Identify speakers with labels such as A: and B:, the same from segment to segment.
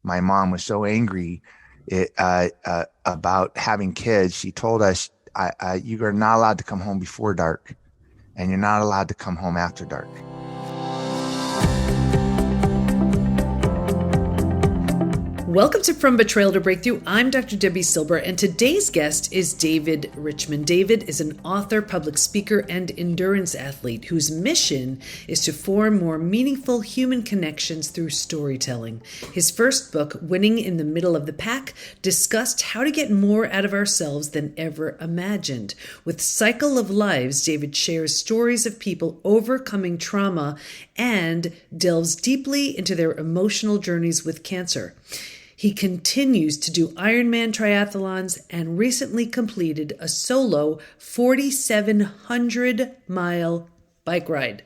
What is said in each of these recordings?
A: my mom was so angry about having kids. She told us, you are not allowed to come home before dark, and you're not allowed to come home after dark.
B: Welcome to From Betrayal to Breakthrough. I'm Dr. Debbie Silber, and today's guest is David Richman. David is an author, public speaker, and endurance athlete whose mission is to form more meaningful human connections through storytelling. His first book, Winning in the Middle of the Pack, discussed how to get more out of ourselves than ever imagined. With Cycle of Lives, David shares stories of people overcoming trauma and delves deeply into their emotional journeys with cancer. He continues to do Ironman triathlons and recently completed a solo 4,700-mile bike ride.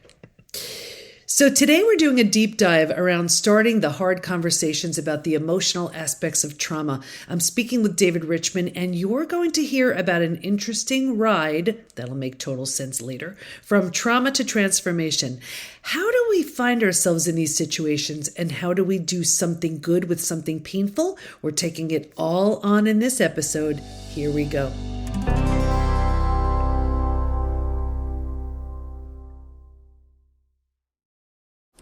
B: So today we're doing a deep dive around starting the hard conversations about the emotional aspects of trauma. I'm speaking with David Richman, and you're going to hear about an interesting ride, that'll make total sense later, from trauma to transformation. How do we find ourselves in these situations, and how do we do something good with something painful? We're taking it all on in this episode. Here we go.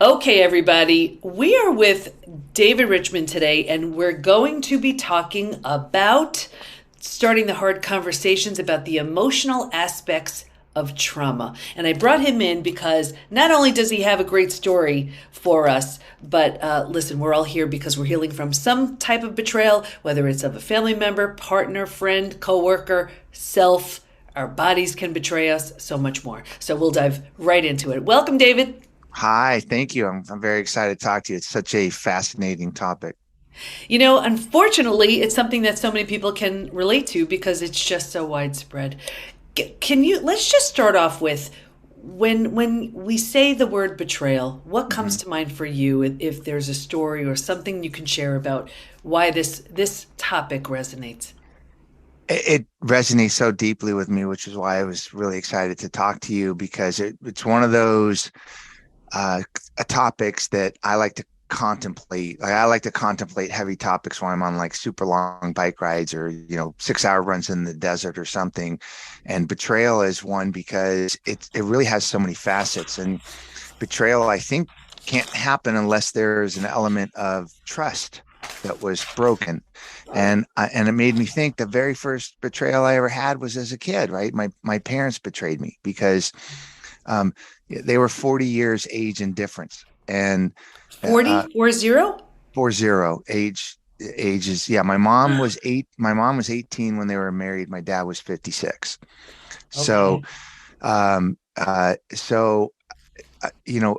B: Okay, everybody, we are with David Richman today, and we're going to be talking about starting the hard conversations about the emotional aspects of trauma. And I brought him in because not only does he have a great story for us, but listen, we're all here because we're healing from some type of betrayal, whether it's of a family member, partner, friend, coworker, self. Our bodies can betray us, so much more. So we'll dive right into it. Welcome, David.
A: Hi, thank you. I'm very excited to talk to you. It's such a fascinating topic.
B: You know, unfortunately, it's something that so many people can relate to because it's just so widespread. Let's just start off with when we say the word betrayal, what comes to mind for you if there's a story or something you can share about why this topic resonates?
A: It resonates so deeply with me, which is why I was really excited to talk to you, because it's one of those topics that I like to contemplate. Like, I like to contemplate heavy topics when I'm on like super long bike rides or 6-hour runs in the desert or something. And betrayal is one because it really has so many facets. And betrayal, I think, can't happen unless there's an element of trust that was broken. And it made me think the very first betrayal I ever had was as a kid. Right, my parents betrayed me because they were 40 years age and difference, and
B: 40, 40?
A: 40 ages. Yeah, my mom was 18 when they were married. My dad was 56. So,
B: Okay.
A: so you know,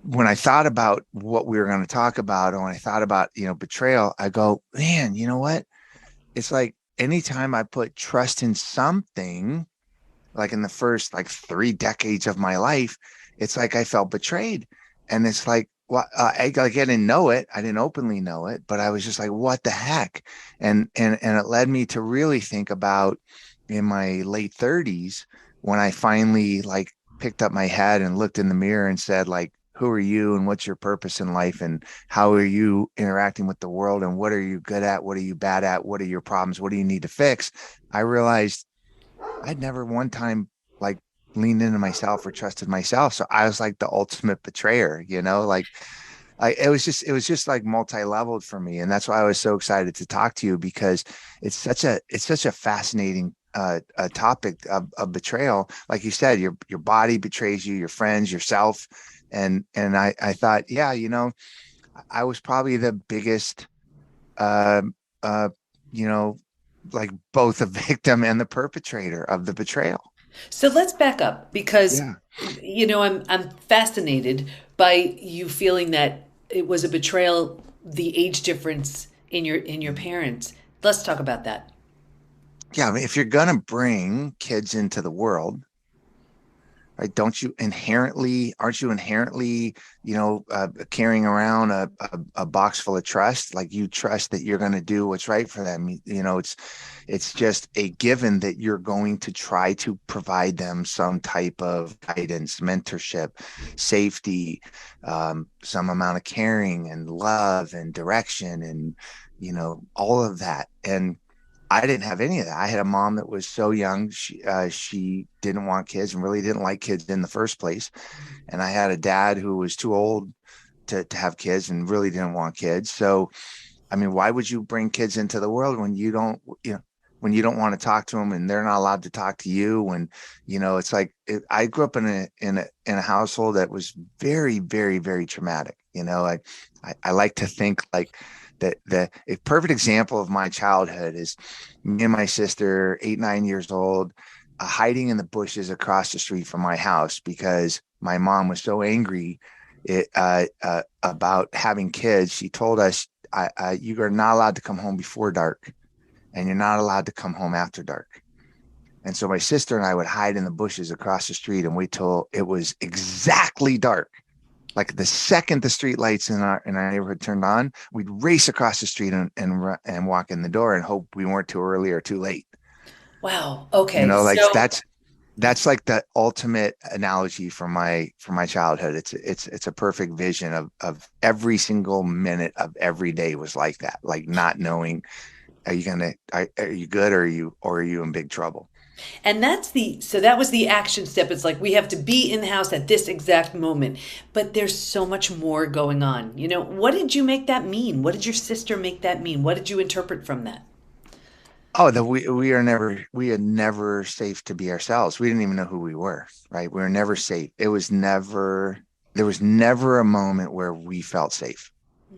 A: when I thought about what we were going to talk about, and when I thought about betrayal, I go, man, you know what? It's like anytime I put trust in something, like in the first like 3 decades of my life, it's like I felt betrayed. And it's like, well, I didn't know it. I didn't openly know it, but I was just like, what the heck? And it led me to really think about in my late 30s when I finally like picked up my head and looked in the mirror and said, like, who are you and what's your purpose in life and how are you interacting with the world and what are you good at? What are you bad at? What are your problems? What do you need to fix? I realized I'd never one time like leaned into myself or trusted myself. So I was like the ultimate betrayer, like it was just like multi-leveled for me. And that's why I was so excited to talk to you, because it's such a fascinating a topic of betrayal. Like you said, your body betrays you, your friends, yourself. And I thought, yeah, I was probably the biggest uh uh you know like both a victim and the perpetrator of the betrayal.
B: So let's back up because,
A: Yeah.
B: I'm fascinated by you feeling that it was a betrayal, the age difference in your parents. Let's talk about that.
A: Yeah. I mean, if you're going to bring kids into the world, right? Aren't you inherently, carrying around a box full of trust? Like you trust that you're going to do what's right for them. It's just a given that you're going to try to provide them some type of guidance, mentorship, safety, some amount of caring and love and direction and, all of that. And I didn't have any of that. I had a mom that was so young. She didn't want kids and really didn't like kids in the first place. And I had a dad who was too old to have kids and really didn't want kids. So, I mean, why would you bring kids into the world when when you don't want to talk to them and they're not allowed to talk to you? When, it's like I grew up in a household that was very, very, very traumatic. I like to think like that a perfect example of my childhood is me and my sister, 8, 9 years old, hiding in the bushes across the street from my house because my mom was so angry about having kids. She told us, you are not allowed to come home before dark and you're not allowed to come home after dark. And so my sister and I would hide in the bushes across the street and wait till it was exactly dark. Like the second the street lights in our neighborhood turned on, we'd race across the street and walk in the door and hope we weren't too early or too late.
B: Wow. Okay.
A: Like
B: So
A: that's like the ultimate analogy for my childhood. It's a perfect vision of every single minute of every day was like that. Like not knowing, are you good or are you in big trouble?
B: And that was the action step. It's like we have to be in the house at this exact moment. But there's so much more going on. What did you make that mean? What did your sister make that mean? What did you interpret from that?
A: Oh, that we are never safe to be ourselves. We didn't even know who we were, right? We were never safe. There was never a moment where we felt safe,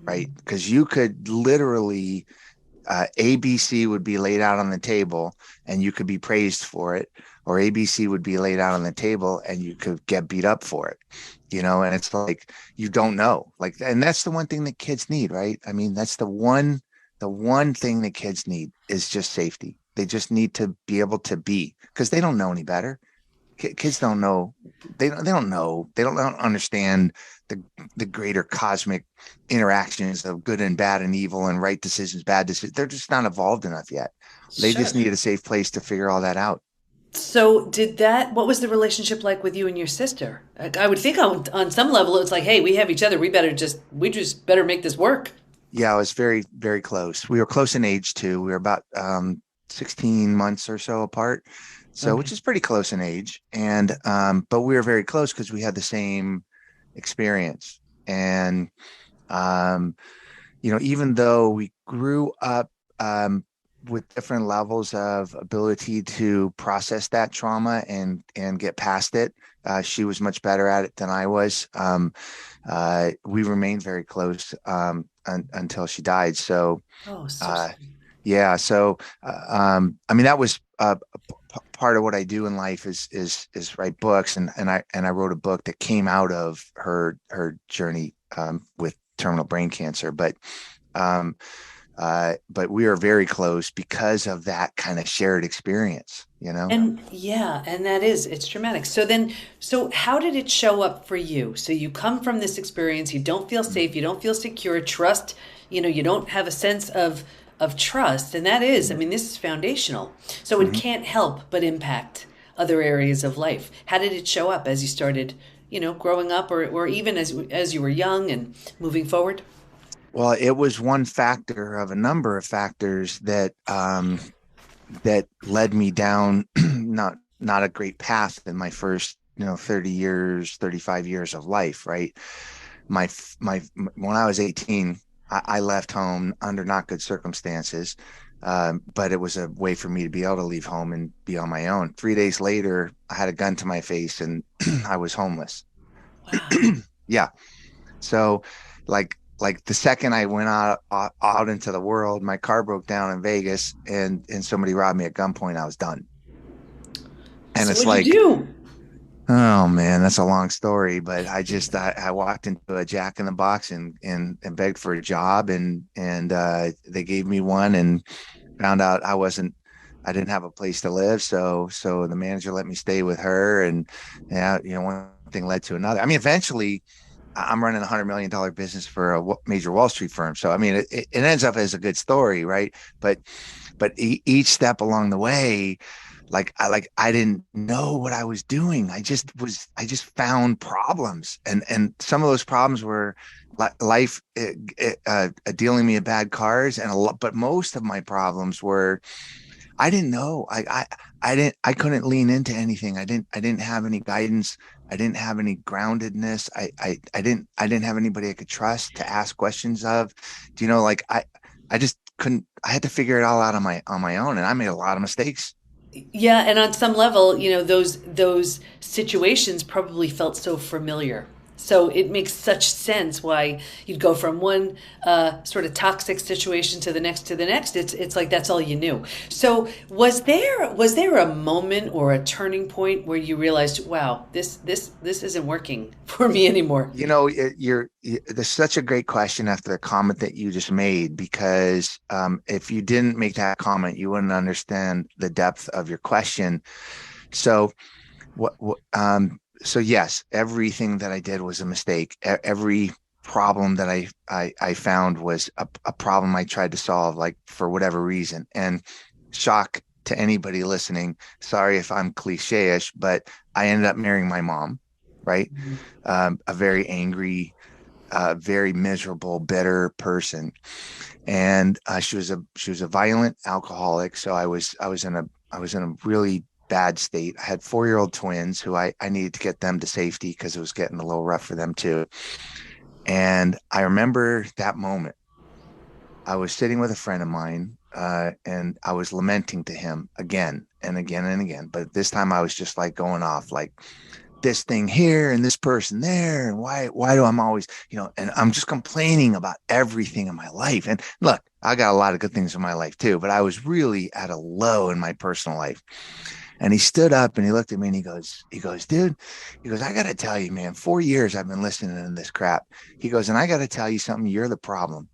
A: right? Because you could literally ABC would be laid out on the table and you could be praised for it, or ABC would be laid out on the table and you could get beat up for it, and it's like you don't know. Like, and that's the one thing that kids need, right? I mean, that's the one thing that kids need is just safety. They just need to be able to be, because they don't know any better. Kids don't know. They don't know. They don't understand the greater cosmic interactions of good and bad and evil and right decisions, bad decisions. They're just not evolved enough yet. They
B: Sure.
A: just need a safe place to figure all that out.
B: So what was the relationship like with you and your sister? I would think on some level it's like, hey, we have each other. We just better make this work.
A: Yeah, it was very, very close. We were close in age too. We were about 16 months or so apart. So, which
B: Okay.
A: is pretty close in age. And, but we were very close because we had the same experience. And, um, even though we grew up with different levels of ability to process that trauma and get past it, she was much better at it than I was. We remained very close until she died. So,
B: Oh, so
A: uh,
B: sweet.
A: yeah. So, I mean, that was part of what I do in life is write books, and I wrote a book that came out of her journey with terminal brain cancer. Um, but we are very close because of that kind of shared experience.
B: And yeah, and it's traumatic. So how did it show up for you? So you come from this experience, you don't feel safe, you don't feel secure, trust, you don't have a sense of trust. And I mean, this is foundational. So it
A: Mhm.
B: can't help but impact other areas of life. How did it show up as you started, growing up or even as you were young and moving forward?
A: Well, it was one factor of a number of factors that led me down not a great path in my first 30 years, 35 years of life, right? My when I was 18, I left home under not good circumstances, but it was a way for me to be able to leave home and be on my own. 3 days later, I had a gun to my face and I was homeless.
B: Wow.
A: Yeah. So, like the second I went out into the world, my car broke down in Vegas, and somebody robbed me at gunpoint. I was done. And
B: So
A: it's
B: what'd you
A: like,
B: do?
A: oh man, that's a long story. But I walked into a Jack in the Box and begged for a job, and they gave me one, and found out I wasn't I didn't have a place to live. So the manager let me stay with her. And yeah, one thing led to another. I mean, eventually I'm running $100 million business for a major Wall Street firm. So, I mean, it ends up as a good story, right? But each step along the way, I didn't know what I was doing. I just found problems, and some of those problems were life dealing me a bad cards, and a lot. But most of my problems were I didn't know. I couldn't lean into anything. I didn't have any guidance. I didn't have any groundedness. I didn't have anybody I could trust to ask questions of. Do you know, I just couldn't. I had to figure it all out on my own, and I made a lot of mistakes.
B: Yeah, and on some level, those situations probably felt so familiar. So it makes such sense why you'd go from one sort of toxic situation to the next to the next. It's like that's all you knew. So was there a moment or a turning point where you realized, wow, this isn't working for me anymore?
A: There's such a great question after the comment that you just made, because if you didn't make that comment, you wouldn't understand the depth of your question. So so yes, everything that I did was a mistake. Every problem that I found was a problem I tried to solve, like for whatever reason. And shock to anybody listening, sorry if I'm cliche-ish, but I ended up marrying my mom, right? A very angry, very miserable, bitter person, and she was a violent alcoholic. So I was in a really bad state. I had 4-year old twins who I needed to get them to safety because it was getting a little rough for them too. And I remember that moment. I was sitting with a friend of mine, and I was lamenting to him again and again and again. But this time I was just like going off, like this thing here and this person there, and why do I'm always, and I'm just complaining about everything in my life. And look, I got a lot of good things in my life too, but I was really at a low in my personal life. And he stood up and he looked at me and he goes, dude, he goes, I got to tell you, man, 4 years I've been listening to this crap. He goes, and I got to tell you something, you're the problem.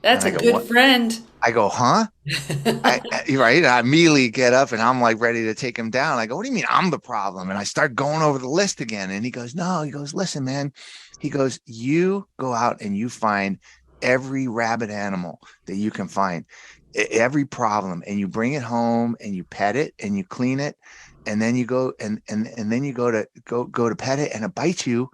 B: That's
A: And
B: a
A: I go,
B: good
A: what?
B: friend.
A: I go, huh? Right. I immediately get up and I'm like ready to take him down. I go, what do you mean I'm the problem? And I start going over the list again. And he goes, no, he goes, listen, man. He goes, you go out and you find every rabid animal that you can find, every problem, and you bring it home and you pet it and you clean it. And then you go and then you go to pet it and it bites you,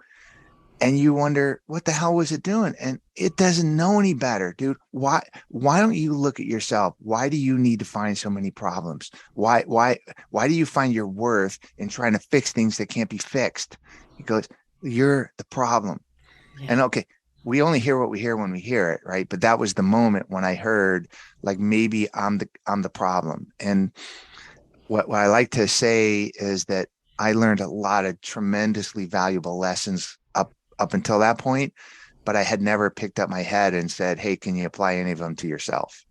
A: and you wonder what the hell was it doing, and it doesn't know any better, dude. Why don't you look at yourself? Why do you need to find so many problems? Why do you find your worth in trying to fix things that can't be fixed? He goes, you're the problem.
B: Yeah.
A: And okay, we only hear what we hear when we hear it, right? But that was the moment when I heard, like, maybe I'm the problem. And what I like to say is that I learned a lot of tremendously valuable lessons up until that point, but I had never picked up my head and said, "Hey, can you apply any of them to yourself?"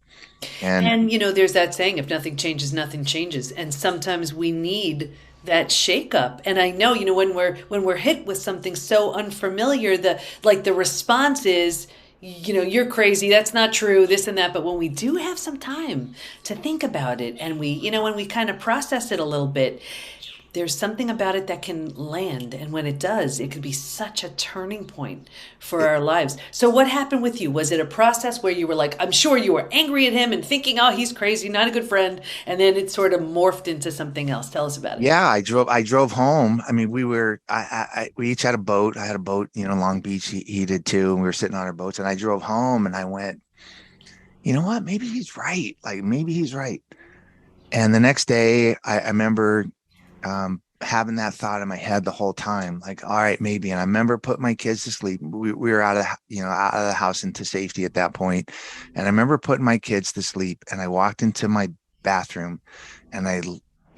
A: And
B: And there's that saying, if nothing changes, nothing changes. And sometimes we need that shakeup. And I know, when we're hit with something so unfamiliar, the response is, you're crazy, that's not true, this and that. But when we do have some time to think about it, and when we kind of process it a little bit, there's something about it that can land. And when it does, it could be such a turning point for our lives. So what happened with you? Was it a process where you were like, I'm sure you were angry at him and thinking, oh, he's crazy, not a good friend. And then it sort of morphed into something else. Tell us about it.
A: yeah, I drove home. I mean, we each had a boat. I had a boat, Long Beach. He did too, and we were sitting on our boats. And I drove home, and I went, you know what? Maybe he's right. Like, maybe he's right. And the next day, I remember having that thought in my head the whole time, like, all right, maybe. And I remember putting my kids to sleep. We were out of the house into safety at that point. And I remember putting my kids to sleep, and I walked into my bathroom and I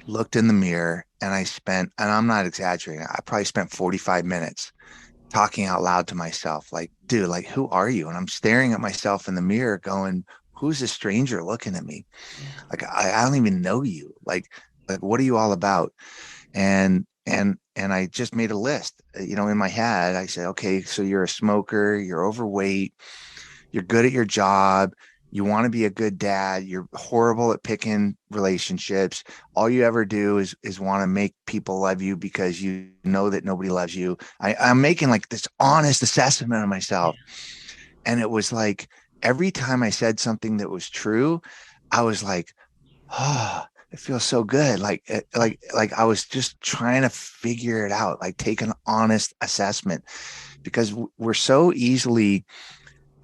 A: looked in the mirror, and and I'm not exaggerating, I probably spent 45 minutes talking out loud to myself, like, dude, like, who are you? And I'm staring at myself in the mirror going, who's this stranger looking at me?
B: Yeah.
A: Like, I don't even know you. Like, what are you all about? And I just made a list, in my head. I said, okay, so you're a smoker, you're overweight, you're good at your job, You want to be a good dad. You're horrible at picking relationships. All you ever do is want to make people love you because you know that nobody loves you. I'm making like this honest assessment of myself. And it was like every time I said something that was true, I was like, oh, it feels so good. Like I was just trying to figure it out, like take an honest assessment because we're so easily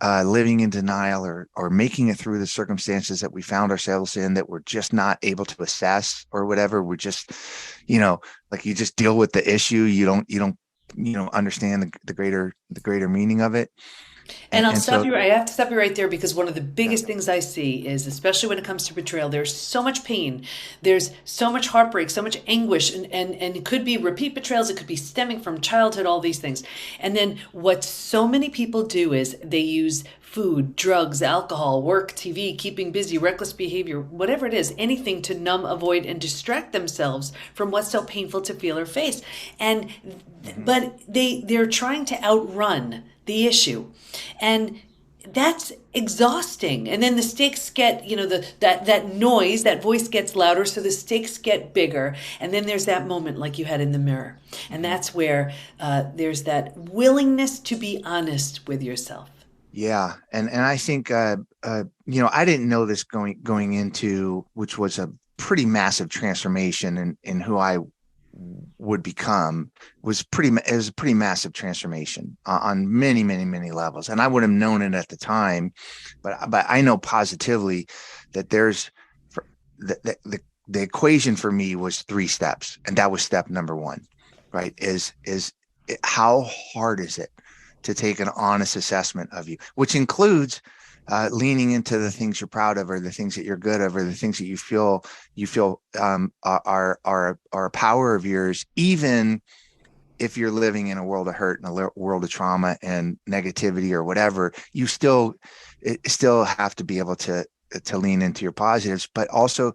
A: living in denial or making it through the circumstances that we found ourselves in that we're just not able to assess or whatever. We're just, like you just deal with the issue. You don't understand the greater meaning of it.
B: And I'll
A: And
B: stop
A: so,
B: you. I have to stop you right there because one of the biggest things I see is, especially when it comes to betrayal, there's so much pain, there's so much heartbreak, so much anguish, and it could be repeat betrayals, it could be stemming from childhood, all these things. And then what so many people do is they use food, drugs, alcohol, work, TV, keeping busy, reckless behavior, whatever it is, anything to numb, avoid, and distract themselves from what's so painful to feel or face. And but they're trying to outrun the issue. And that's exhausting. And then the stakes get, that noise, that voice gets louder, so the stakes get bigger. And then there's that moment like you had in the mirror. And that's where there's that willingness to be honest with yourself.
A: yeah. And I think, I didn't know this going into, which was a pretty massive transformation in who I would become it was a pretty massive transformation on many, many, many levels. And I would have known it at the time, but I know positively that there's the equation for me was 3 steps. And that was step number 1, right? How hard is it to take an honest assessment of you, which includes leaning into the things you're proud of, or the things that you're good of, or the things that you feel are a power of yours, even if you're living in a world of hurt and a world of trauma and negativity or whatever. You still have to be able to lean into your positives, but also,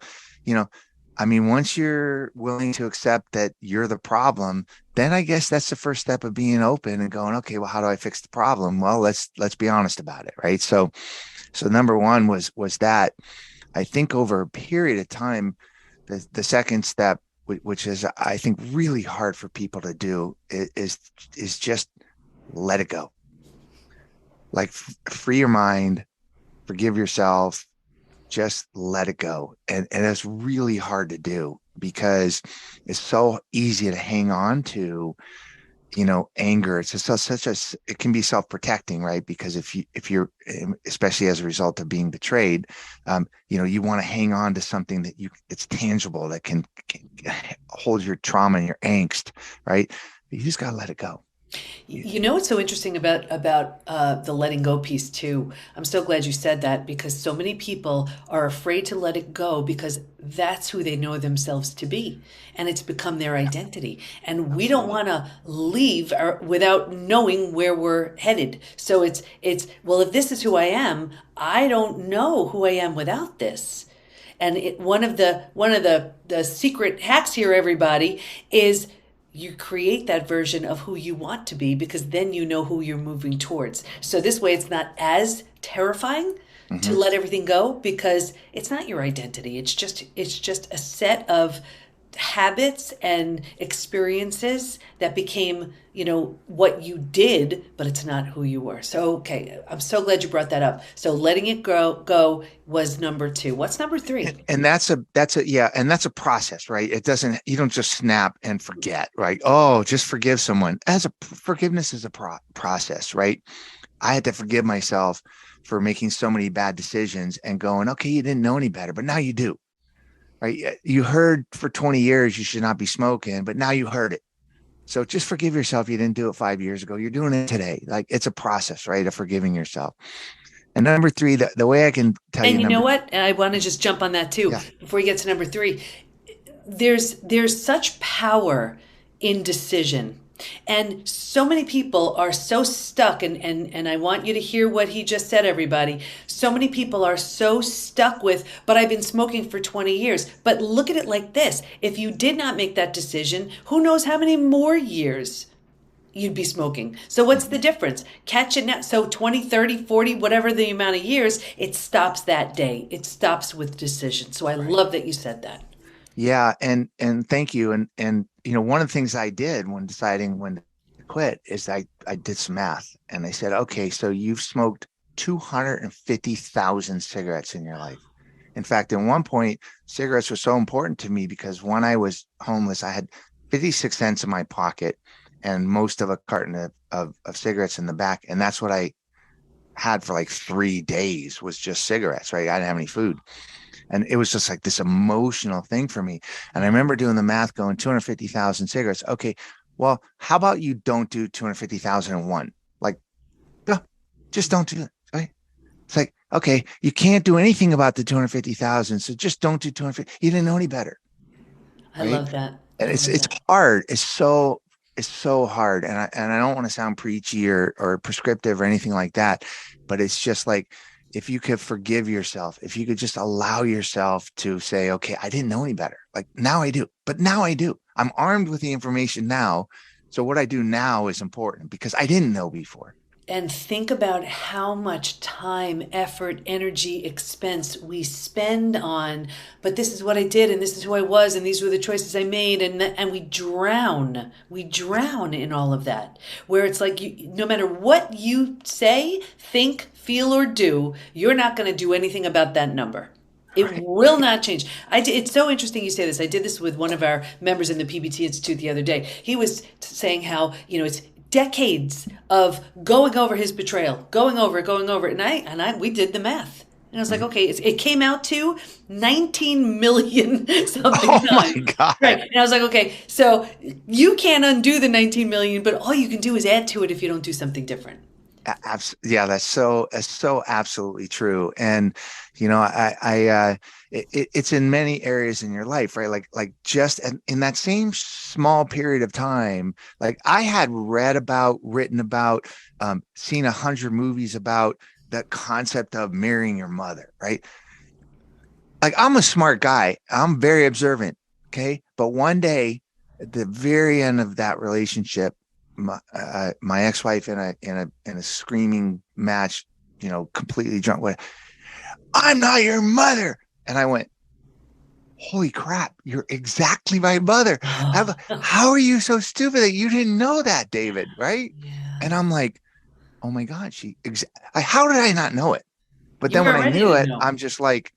A: once you're willing to accept that you're the problem, then I guess that's the first step of being open and going, okay, well, how do I fix the problem? Well, let's be honest about it, right? So number 1 was that. I think over a period of time, the second step, which is I think really hard for people to do, is just let it go. Like free your mind, forgive yourself, just let it go. And it's really hard to do because it's so easy to hang on to, anger. It's just it can be self-protecting, right? Because if you're, especially as a result of being betrayed, you want to hang on to something it's tangible, that can hold your trauma and your angst, right? But you just got to let it go.
B: You know what's so interesting about the letting go piece too? I'm so glad you said that, because so many people are afraid to let it go because that's who they know themselves to be, and it's become their identity. And we don't want to leave without knowing where we're headed. So it's well, if this is who I am, I don't know who I am without this. And one of the secret hacks here, everybody, is you create that version of who you want to be, because then you know who you're moving towards. So this way it's not as terrifying to let everything go, because it's not your identity. It's just a set of habits and experiences that became, what you did, but it's not who you were. So, okay, I'm so glad you brought that up. So letting it go was number 2. What's number 3?
A: And that's a process, right? You don't just snap and forget, right? Oh, just forgive someone. Forgiveness is a process, right? I had to forgive myself for making so many bad decisions and going, okay, you didn't know any better, but now you do. Right? You heard for 20 years you should not be smoking, but now you heard it. So just forgive yourself. You didn't do it 5 years ago. You're doing it today. Like, it's a process, right, of forgiving yourself. And number 3, the way I can tell you.
B: And you know what? I want to just jump on that too. Yeah. Before you get to number 3, there's such power in decision. And so many people are so stuck, and I want you to hear what he just said, everybody. So many people are so stuck with, but I've been smoking for 20 years. But look at it like this. If you did not make that decision, who knows how many more years you'd be smoking. So what's the difference? Catch it now. So 20, 30, 40, whatever the amount of years, it stops that day. It stops with decision. So I
A: Right.
B: love that you said that.
A: Yeah, and thank you. And one of the things I did when deciding when to quit is I did some math and I said, okay, so you've smoked 250,000 cigarettes in your life. In fact, at one point, cigarettes were so important to me because when I was homeless, I had 56 cents in my pocket and most of a carton of cigarettes in the back. And that's what I had for like 3 days was just cigarettes, right? I didn't have any food. And it was just like this emotional thing for me. And I
B: Yeah.
A: remember doing the math going 250,000 cigarettes. Okay, well, how about you don't do 250,001? Like, no, just don't do it. Right? It's like, okay, you can't do anything about the 250,000. So just don't do 250. You didn't know any better.
B: I
A: Right.
B: love that.
A: And
B: I love
A: it's
B: that.
A: hard. It's so hard. And I don't want to sound preachy or prescriptive or anything like that, but it's just like if you could forgive yourself, if you could just allow yourself to say, okay, I didn't know any better. Like now I do, but now I do. I'm armed with the information now. So what I do now is important because I didn't know before.
B: And think about how much time, effort, energy, expense we spend on, but this is what I did and this is who I was and these were the choices I made, and we drown in all of that, where it's like no matter what you say, think, feel, or do, you're not going to do anything about that number. It
A: Right.
B: will not change. It's so interesting you say this. I did this with one of our members in the PBT Institute the other day. He was saying how, it's decades of going over his betrayal, going over it. We did the math. And I was like,
A: Mhm.
B: okay, it came out to 19 million something
A: Oh my
B: times. Right.
A: God.
B: And I was like, okay, so you can't undo the 19 million, but all you can do is add to it if you don't do something different.
A: Yeah, that's so absolutely true. And it's in many areas in your life, right? Like just in that same small period of time, like I had read about, written about, seen 100 movies about the concept of marrying your mother, right? Like I'm a smart guy, I'm very observant, okay, but one day at the very end of that relationship, my ex-wife in a screaming match, completely drunk, went, I'm not your mother. And I went, holy crap, you're exactly my mother. How are you so stupid that you didn't know that, David? Right?
B: Yeah.
A: And I'm like, oh my God, how did I not know it? But
B: You
A: then when
B: weren't
A: I
B: ready
A: knew
B: to
A: it,
B: know.
A: I'm just like,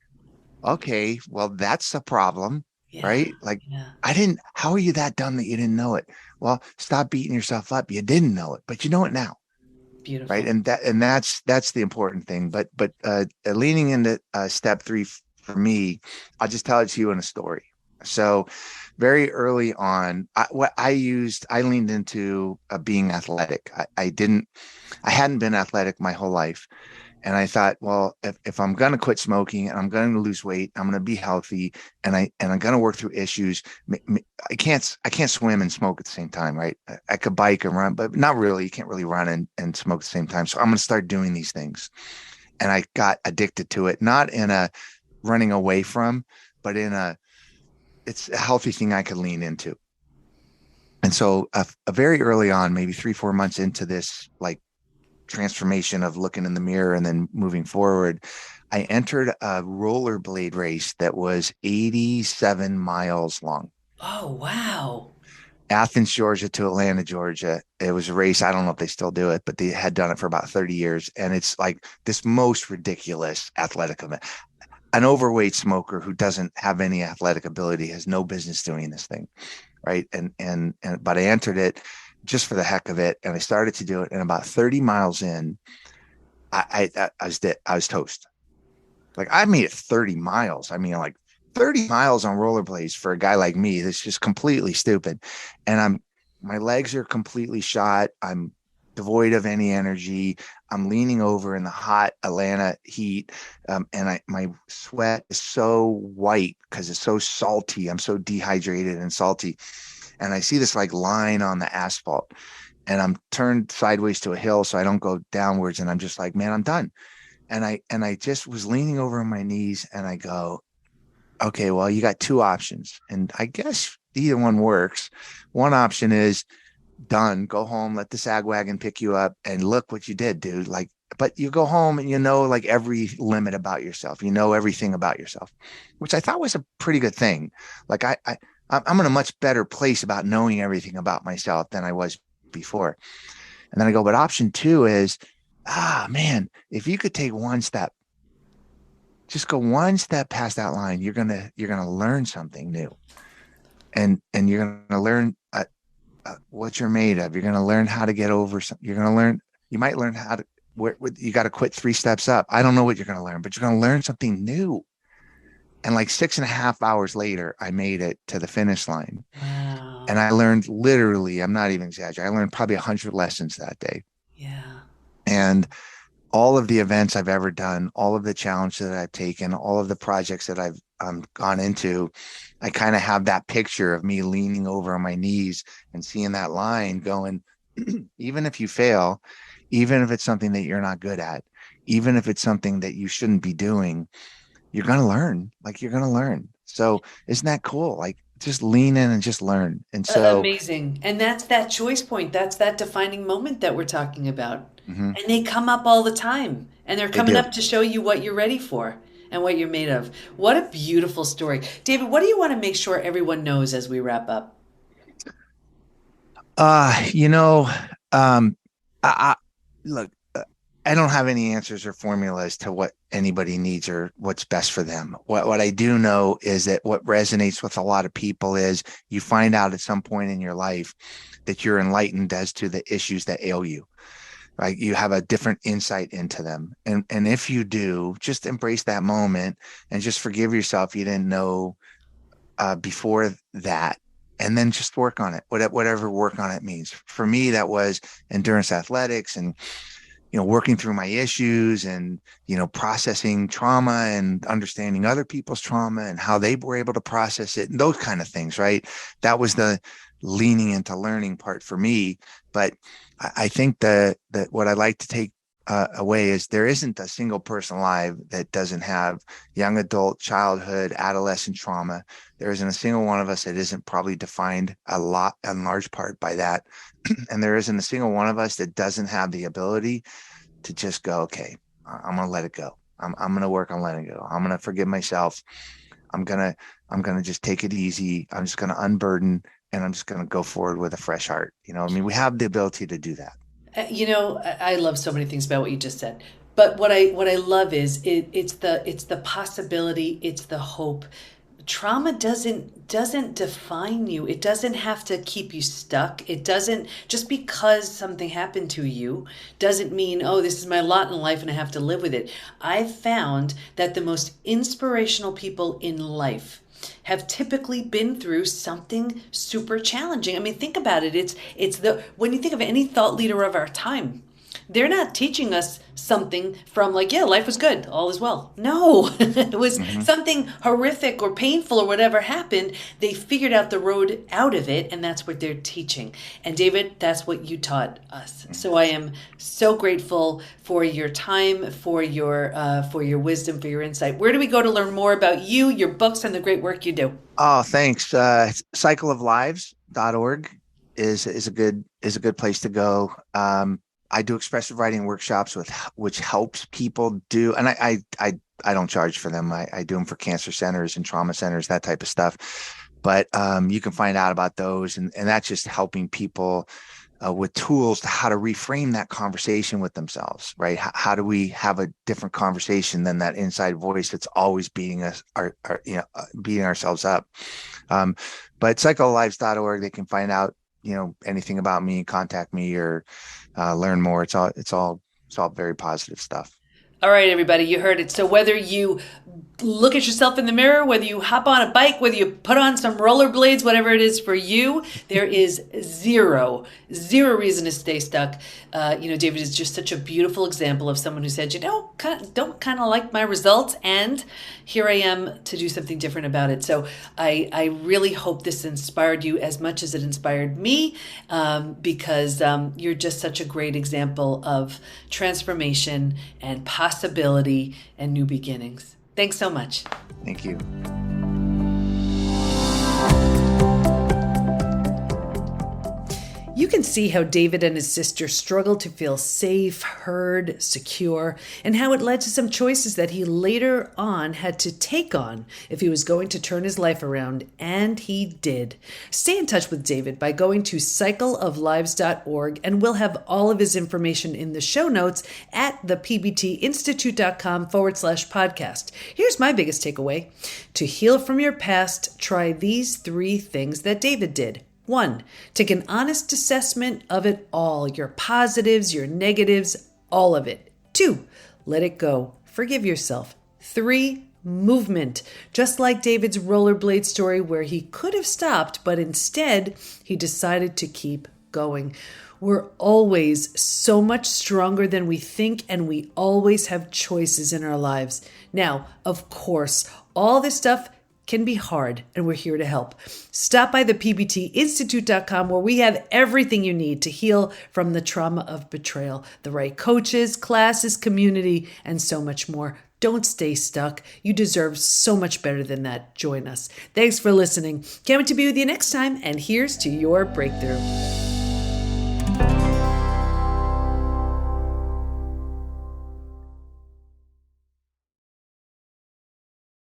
A: okay, well, that's a problem,
B: Yeah.
A: right? Like,
B: Yeah.
A: how are you that dumb that you didn't know it? Well, stop beating yourself up. You didn't know it, but you know it now. Right.
B: Beautiful.
A: And that's the important thing. But leaning into step three for me, I'll just tell it to you in a story. So very early on, I leaned into being athletic. I hadn't been athletic my whole life. And I thought, well, if I'm going to quit smoking and I'm going to lose weight, I'm going to be healthy, and I'm going to work through issues. I can't swim and smoke at the same time, right? I could bike and run, but not really. You can't really run and smoke at the same time. So I'm going to start doing these things. And I got addicted to it, not in a running away from, but it's a healthy thing I could lean into. And so a very early on, maybe 3, 4 months into this, like transformation of looking in the mirror and then moving forward, I entered a rollerblade race that was 87 miles long.
B: Oh, wow.
A: Athens, Georgia to Atlanta, Georgia. It was a race. I don't know if they still do it, but they had done it for about 30 years. And it's like this most ridiculous athletic event. An overweight smoker who doesn't have any athletic ability has no business doing this thing. Right. But I entered it just for the heck of it. And I started to do it. And about 30 miles in, I was toast. Like I made it 30 miles. I mean, like 30 miles on rollerblades for a guy like me, that's just completely stupid. And my legs are completely shot. I'm devoid of any energy. I'm leaning over in the hot Atlanta heat. And my sweat is so white because it's so salty. I'm so dehydrated and salty. And I see this like line on the asphalt, and I'm turned sideways to a hill so I don't go downwards. And I'm just like, man, I'm done. And I just was leaning over on my knees and I go, okay, well, you got two options. And I guess either one works. One option is done. Go home, let the sag wagon pick you up, and look what you did, dude. Like, but you go home and like every limit about yourself. You know everything about yourself, which I thought was a pretty good thing. Like I'm in a much better place about knowing everything about myself than I was before. And then I go, but option two is, man, if you could take one step, just go one step past that line, you're gonna learn something new, and you're gonna learn what you're made of. You're gonna learn how to get over something. You're gonna learn. You might learn how to. Where you got to quit 3 steps up. I don't know what you're gonna learn, but you're gonna learn something new. And like 6.5 hours later, I made it to the finish line.
B: Wow.
A: And I learned literally, I'm not even exaggerating, I learned probably 100 lessons that day.
B: Yeah.
A: And all of the events I've ever done, all of the challenges that I've taken, all of the projects that I've gone into, I kind of have that picture of me leaning over on my knees and seeing that line going, even if you fail, even if it's something that you're not good at, even if it's something that you shouldn't be doing, you're going to learn. Like, you're going to learn. So isn't that cool? Like, just lean in and just learn. And so,
B: Amazing. And that's that choice point. That's that defining moment that we're talking about.
A: mhm,
B: And they come up all the time. And they're
A: they
B: coming
A: do.
B: up to show you what you're ready for and what you're made of. What a beautiful story. David, what do you want to make sure everyone knows as we wrap up?
A: Uh, you know, um, I look, I don't have any answers or formulas to what anybody needs or what's best for them. What I do know is that what resonates with a lot of people is you find out at some point in your life that you're enlightened as to the issues that ail you. Right? You have a different insight into them. And if you do, just embrace that moment and just forgive yourself you didn't know before that, and then just work on it, whatever work on it means. For me, that was endurance athletics and, working through my issues and, processing trauma and understanding other people's trauma and how they were able to process it and those kind of things, right? That was the leaning into learning part for me. But I think that what I like to take away is there isn't a single person alive that doesn't have young adult, childhood, adolescent trauma. There isn't a single one of us that isn't probably defined in large part by that. And there isn't a single one of us that doesn't have the ability to just go, okay, I'm going to let it go. I'm going to work on letting it go. I'm going to forgive myself. I'm going to just take it easy. I'm just going to unburden, and I'm just going to go forward with a fresh heart. I mean, we have the ability to do that.
B: I love so many things about what you just said. But what I love is it's the possibility, it's the hope. Trauma doesn't define you. It doesn't have to keep you stuck. It doesn't, just because something happened to you doesn't mean, oh, this is my lot in life and I have to live with it. I've found that the most inspirational people in life have typically been through something super challenging. I mean, think about it. When you think of any thought leader of our time, they're not teaching us something from like, yeah, life was good, all is well. No, it was something horrific or painful or whatever happened. They figured out the road out of it, and that's what they're teaching. And David, that's what you taught us. So I am so grateful for your time, for your wisdom, for your insight. Where do we go to learn more about you, your books, and the great work you do?
A: Oh, thanks. Cycleoflives.org is a good place to go. I do expressive writing workshops which helps people do, and I don't charge for them. I do them for cancer centers and trauma centers, that type of stuff. But you can find out about those, and that's just helping people with tools to how to reframe that conversation with themselves, right? How do we have a different conversation than that inside voice that's always beating beating ourselves up? But cycleoflives.org, they can find out anything about me, contact me, or learn more. It's all very positive stuff.
B: All right, everybody, you heard it. So whether you look at yourself in the mirror, whether you hop on a bike, whether you put on some rollerblades, whatever it is for you, there is zero reason to stay stuck. David is just such a beautiful example of someone who said, don't kind of like my results, and here I am to do something different about it. So I really hope this inspired you as much as it inspired me, because you're just such a great example of transformation and possibility and new beginnings. Thanks so much.
A: Thank you.
B: You can see how David and his sister struggled to feel safe, heard, secure, and how it led to some choices that he later on had to take on if he was going to turn his life around, and he did. Stay in touch with David by going to cycleoflives.org, and we'll have all of his information in the show notes at thepbtinstitute.com/podcast. Here's my biggest takeaway. To heal from your past, try these 3 things that David did. 1, take an honest assessment of it all, your positives, your negatives, all of it. 2, let it go. Forgive yourself. 3, movement. Just like David's rollerblade story where he could have stopped, but instead he decided to keep going. We're always so much stronger than we think, and we always have choices in our lives. Now, of course, all this stuff can be hard, and we're here to help. Stop by the PBTinstitute.com where we have everything you need to heal from the trauma of betrayal, the right coaches, classes, community, and so much more. Don't stay stuck. You deserve so much better than that. Join us. Thanks for listening. Can't wait to be with you next time, and here's to your breakthrough.